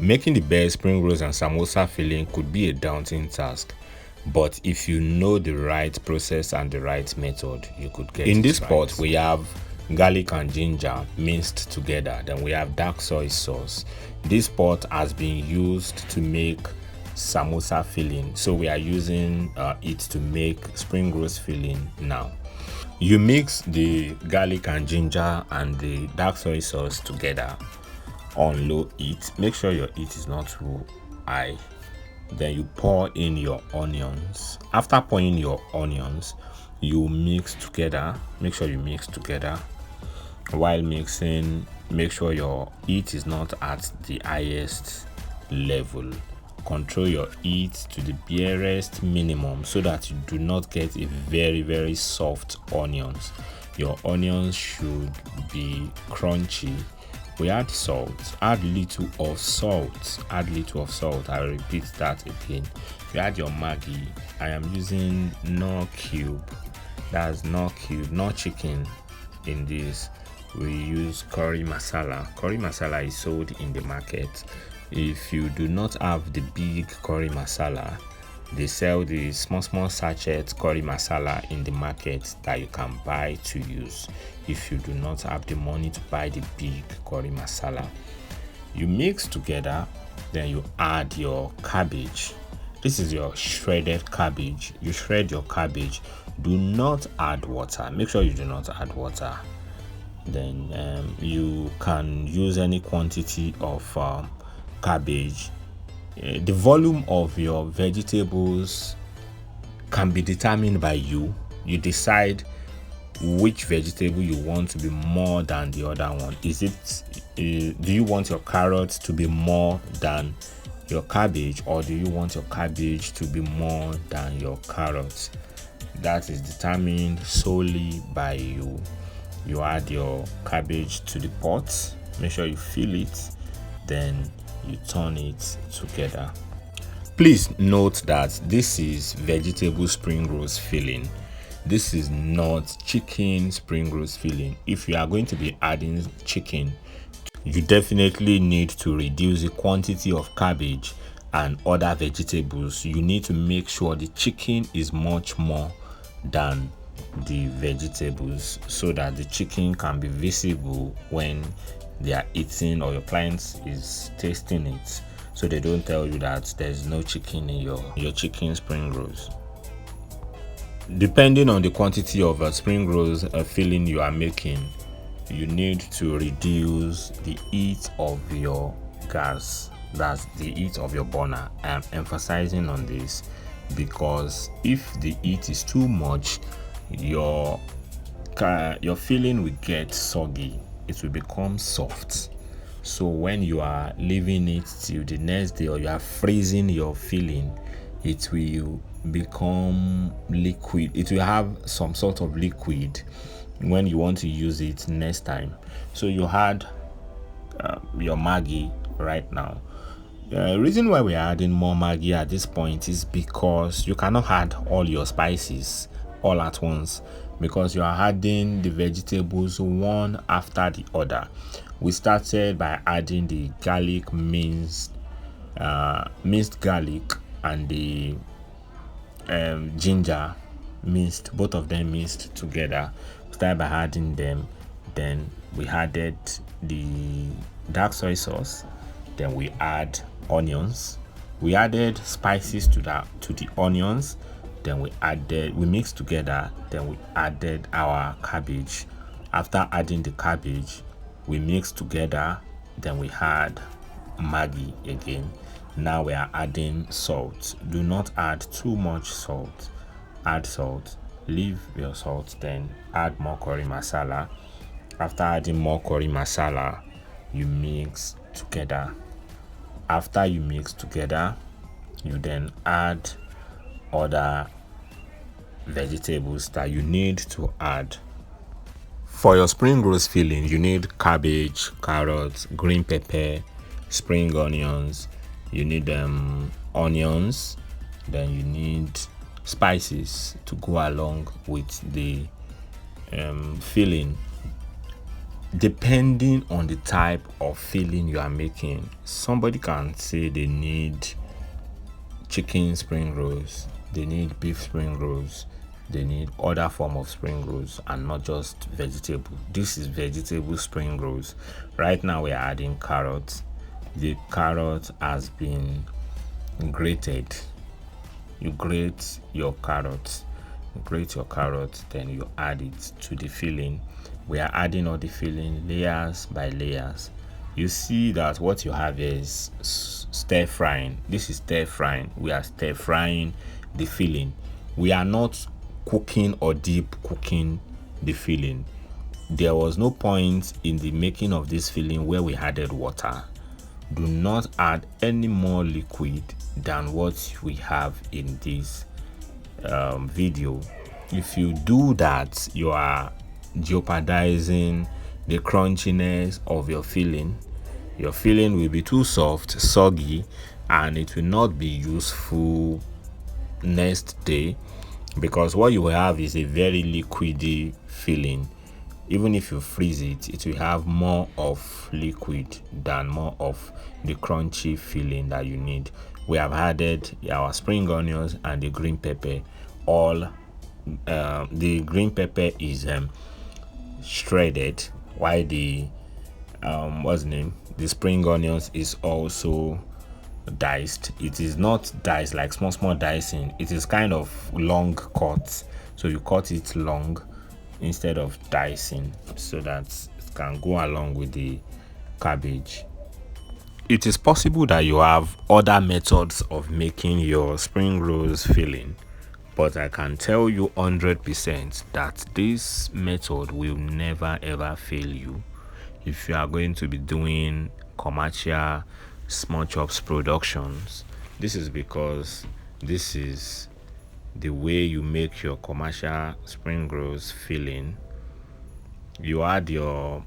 Making the best spring rolls and samosa filling could be a daunting task, but if you know the right process and the right method, you could get it. In this pot, we have garlic and ginger minced together. Then we have dark soy sauce. This pot has been used to make samosa filling, so we are using it to make spring rolls filling now. You mix the garlic and ginger and the dark soy sauce together on low heat. Make sure your heat is not too high. Then you pour in your onions. After pouring your onions, you mix together. Make sure you mix together. While mixing, make sure your heat is not at the highest level. Control your heat to the barest minimum so that you do not get a very soft onions. Your onions should be crunchy. We add salt. Add little of salt. I repeat that again. You add your Maggi. I am using no cube. That's no cube, no chicken in this. We use curry masala. Curry masala is sold in the market. If you do not have the big curry masala, they sell the small sachet curry masala in the market that you can buy to use. If you do not have the money to buy the big curry masala, you mix together. Then you add your cabbage. This is your shredded cabbage. You shred your cabbage. Do not add water. Make sure you do not add water. Then you can use any quantity of cabbage. The volume of your vegetables can be determined by you. You decide which vegetable you want to be more than the other one. Do you want your carrots to be more than your cabbage, or do you want your cabbage to be more than your carrots? That is determined solely by you. You add your cabbage to the pot. Make sure you fill it. Then you turn it together. Please note that this is vegetable spring rolls filling. This is not chicken spring rolls filling. If you are going to be adding chicken, you definitely need to reduce the quantity of cabbage and other vegetables. You need to make sure the chicken is much more than the vegetables so that the chicken can be visible when they are eating or your client is tasting it, so they don't tell you that there's no chicken in your chicken spring rolls. Depending on the quantity of spring rolls filling you are making, you need to reduce the heat of your gas. That's the heat of your burner. I am emphasizing on this because if the heat is too much, your filling will get soggy. It will become soft. So when you are leaving it till the next day, or you are freezing your filling, it will become liquid. It will have some sort of liquid when you want to use it next time. So you had your Maggi right now. The reason why we're adding more Maggi at this point is because you cannot add all your spices all at once, because you are adding the vegetables one after the other. We started by adding the garlic minced garlic and the ginger minced, both of them minced together. We started by adding them. Then we added the dark soy sauce. Then we add onions. We added spices to the onions. Then we mixed together. Then we added our cabbage. After adding the cabbage, we mixed together. Then we add Maggi again. Now we are adding salt. Do not add too much salt. Add salt. Leave your salt. Then add more curry masala. After adding more curry masala, you mix together. After you mix together, you then add other vegetables that you need to add. For your spring rolls filling, you need cabbage, carrots, green pepper, spring onions. You need onions. Then you need spices to go along with the filling. depending on the type of filling you are making, somebody can say they need chicken spring rolls, they need beef spring rolls, they need other form of spring rolls, and not just vegetable. This is vegetable spring rolls. Right now we are adding carrots. The carrot has been grated. You grate your carrots, then you add it to the filling. We are adding all the filling layers by layers. You see that what you have is stir frying. This is stir frying. We are stir frying the filling. We are not cooking or deep cooking the filling. There was no point in the making of this filling where we added water. Do not add any more liquid than what we have in this video. If you do that, you are jeopardizing the crunchiness of your filling. Your filling will be too soft, soggy, and it will not be useful next day, because what you will have is a very liquidy filling. Even if you freeze it, it will have more of liquid than more of the crunchy filling that you need. We have added our spring onions and the green pepper. All the green pepper is shredded, while the the spring onions is also diced. It is not diced like small dicing. It is kind of long cuts, so you cut it long instead of dicing, so that it can go along with the cabbage. It is possible that you have other methods of making your spring rolls filling, but I can tell you 100% that this method will never ever fail you if you are going to be doing commercial small chops productions. This is because this is the way you make your commercial spring rolls filling. You add your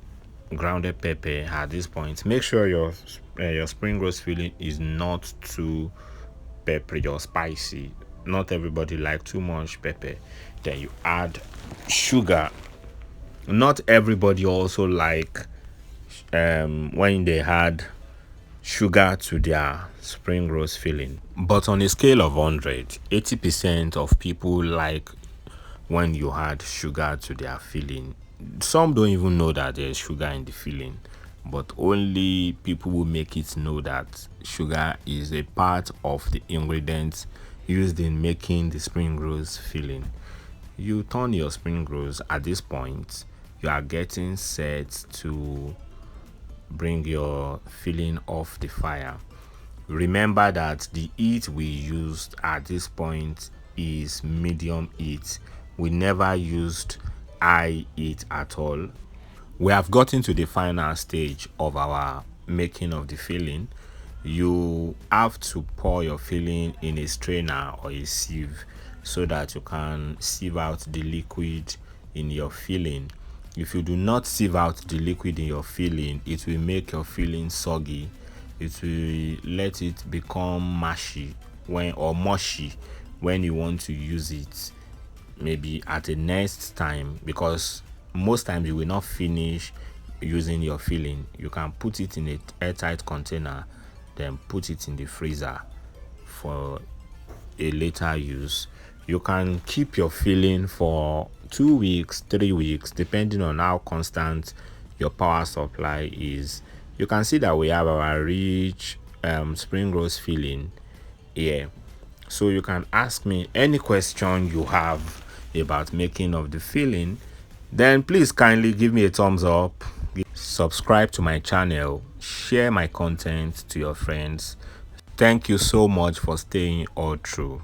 grounded pepper at this point. Make sure your spring rolls filling is not too peppery or spicy. Not everybody like too much pepper. Then you add sugar. Not everybody also like when they add sugar to their spring rolls filling. But on a scale of 100, 80% of people like when you add sugar to their filling. Some don't even know that there's sugar in the filling, but only people who make it know that sugar is a part of the ingredients used in making the spring rolls filling. You turn your spring rolls. At this point, you are getting set to bring your filling off the fire. Remember that the heat we used at this point is medium heat. We never used high heat at all. We have gotten to the final stage of our making of the filling. You have to pour your filling in a strainer or a sieve so that you can sieve out the liquid in your filling. If you do not sieve out the liquid in your filling, it will make your filling soggy. It will let it become mushy when you want to use it, maybe at the next time, because most times you will not finish using your filling. You can put it in a airtight container, then put it in the freezer for a later use. You can keep your filling for 2 weeks, 3 weeks, depending on how constant your power supply is. You can see that we have our rich spring rolls filling here. So you can ask me any question you have about making of the filling. Then please kindly give me a thumbs up, subscribe to my channel, share my content to your friends. Thank you so much for staying all through.